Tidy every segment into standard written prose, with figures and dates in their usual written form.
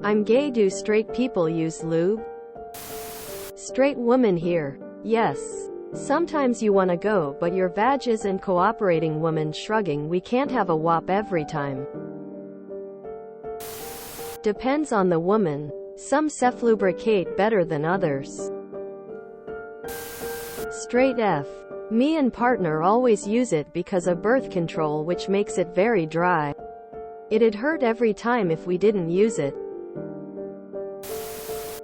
I'm gay. Do straight people use lube? Straight woman here. Yes. Sometimes you wanna go, but your vag isn't cooperating. Woman shrugging. We can't have a wop every time. Depends on the woman. Some self-lubricate better than others. Straight F. Me and partner always use it because of birth control, which makes it very dry. It'd hurt every time if we didn't use it.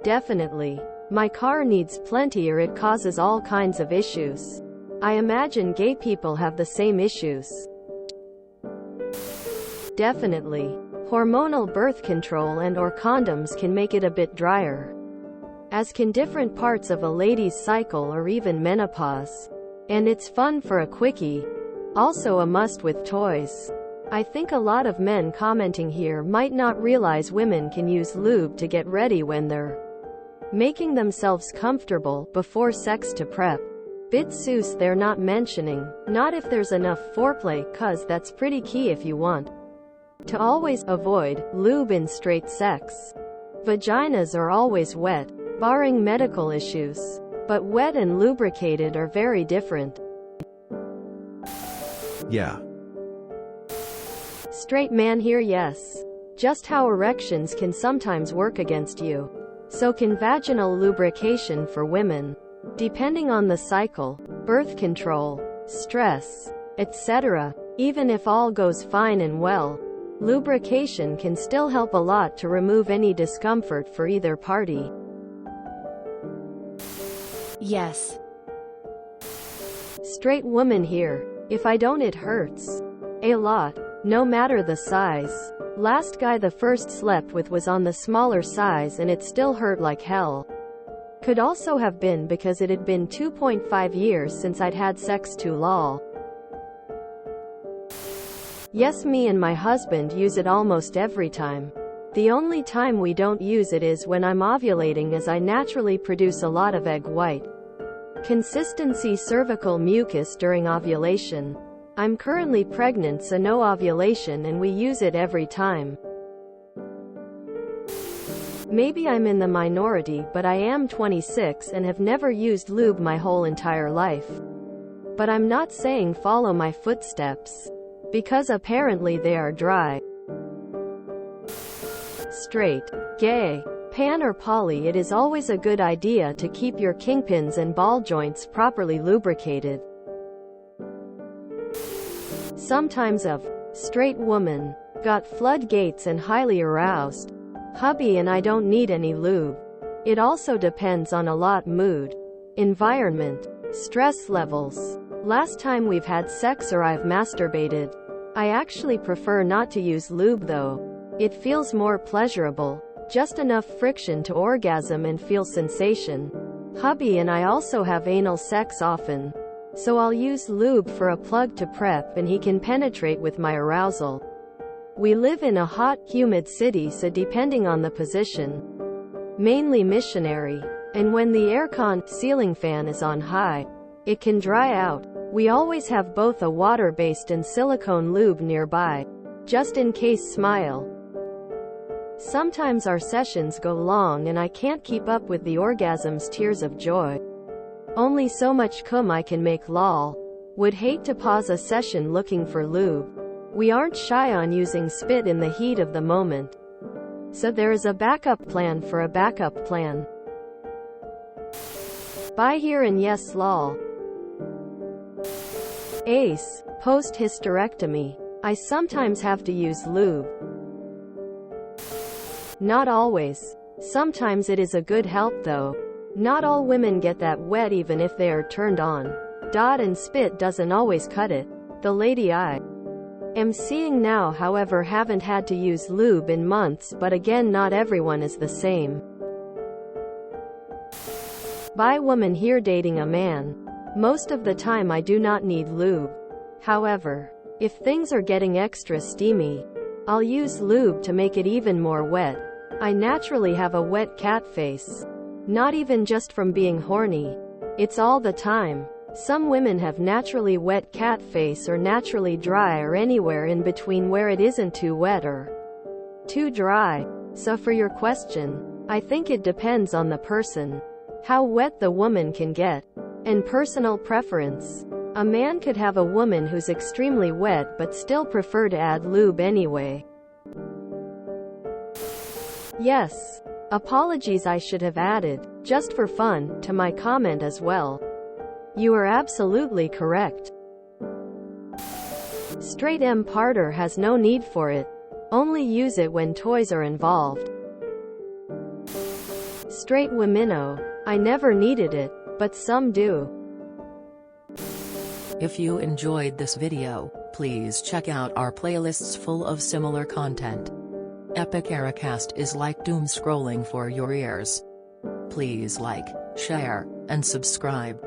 Definitely. My car needs plenty or it causes all kinds of issues. I imagine gay people have the same issues. Definitely. Hormonal birth control and or condoms can make it a bit drier, as can different parts of a lady's cycle or even menopause. And it's fun for a quickie. Also a must with toys. I think a lot of men commenting here might not realize women can use lube to get ready when they're making themselves comfortable before sex to prep. Bit sus they're not mentioning, not if there's enough foreplay, cause that's pretty key if you want to always avoid lube in straight sex. Vaginas are always wet, barring medical issues. But wet and lubricated are very different. Yeah. Straight man here. Yes. Just how erections can sometimes work against you. So can vaginal lubrication for women. Depending on the cycle, birth control, stress, etc. Even if all goes fine and well, lubrication can still help a lot to remove any discomfort for either party. Yes. Straight woman here. If I don't, it hurts a lot, no matter the size. Last guy the first slept with was on the smaller size and it still hurt like hell. Could also have been because it had been 2.5 years since I'd had sex too. Lol. Yes, me and my husband use it almost every time. The only time we don't use it is when I'm ovulating, as I naturally produce a lot of egg white consistency cervical mucus during ovulation. I'm currently pregnant, so no ovulation, and we use it every time. Maybe I'm in the minority, but I am 26 and have never used lube my whole entire life. But I'm not saying follow my footsteps, because apparently they are dry. Straight, gay, pan or poly, it is always a good idea to keep your kingpins and ball joints properly lubricated. Sometimes of straight woman got floodgates and highly aroused. Hubby and I don't need any lube. It also depends on a lot: mood, environment, stress levels, last time we've had sex, or I've masturbated. I actually prefer not to use lube though. It feels more pleasurable. Just enough friction to orgasm and feel sensation. Hubby and I also have anal sex often, so I'll use lube for a plug to prep and he can penetrate with my arousal. We live in a hot, humid city, so depending on the position, mainly missionary, and when the aircon ceiling fan is on high, it can dry out. We always have both a water-based and silicone lube nearby, just in case. Smile. Sometimes our sessions go long and I can't keep up with the orgasms. Tears of joy. Only so much cum I can make. Lol. Would hate to pause a session looking for lube. We aren't shy on using spit in the heat of the moment, so there is a backup plan for a backup plan. Bye here and yes. Lol. Ace. Post-hysterectomy. I sometimes have to use lube. Not always. Sometimes it is a good help though. Not all women get that wet even if they are turned on. And spit doesn't always cut it. The lady I am seeing now, however, haven't had to use lube in months, but again, not everyone is the same. Bi woman here, dating a man. Most of the time I do not need lube. However, if things are getting extra steamy, I'll use lube to make it even more wet. I naturally have a wet cat face. Not even just from being horny. It's all the time. Some women have naturally wet cat face or naturally dry or anywhere in between where it isn't too wet or too dry. So for your question, I think it depends on the person, how wet the woman can get, and personal preference. A man could have a woman who's extremely wet but still prefer to add lube anyway. Yes. Apologies, I should have added, just for fun, to my comment as well. You are absolutely correct. Straight M parter has no need for it. Only use it when toys are involved. Straight womino. I never needed it, but some do. If you enjoyed this video, please check out our playlists full of similar content. TooAfraidToAsk is like doom scrolling for your ears. Please like, share, and subscribe.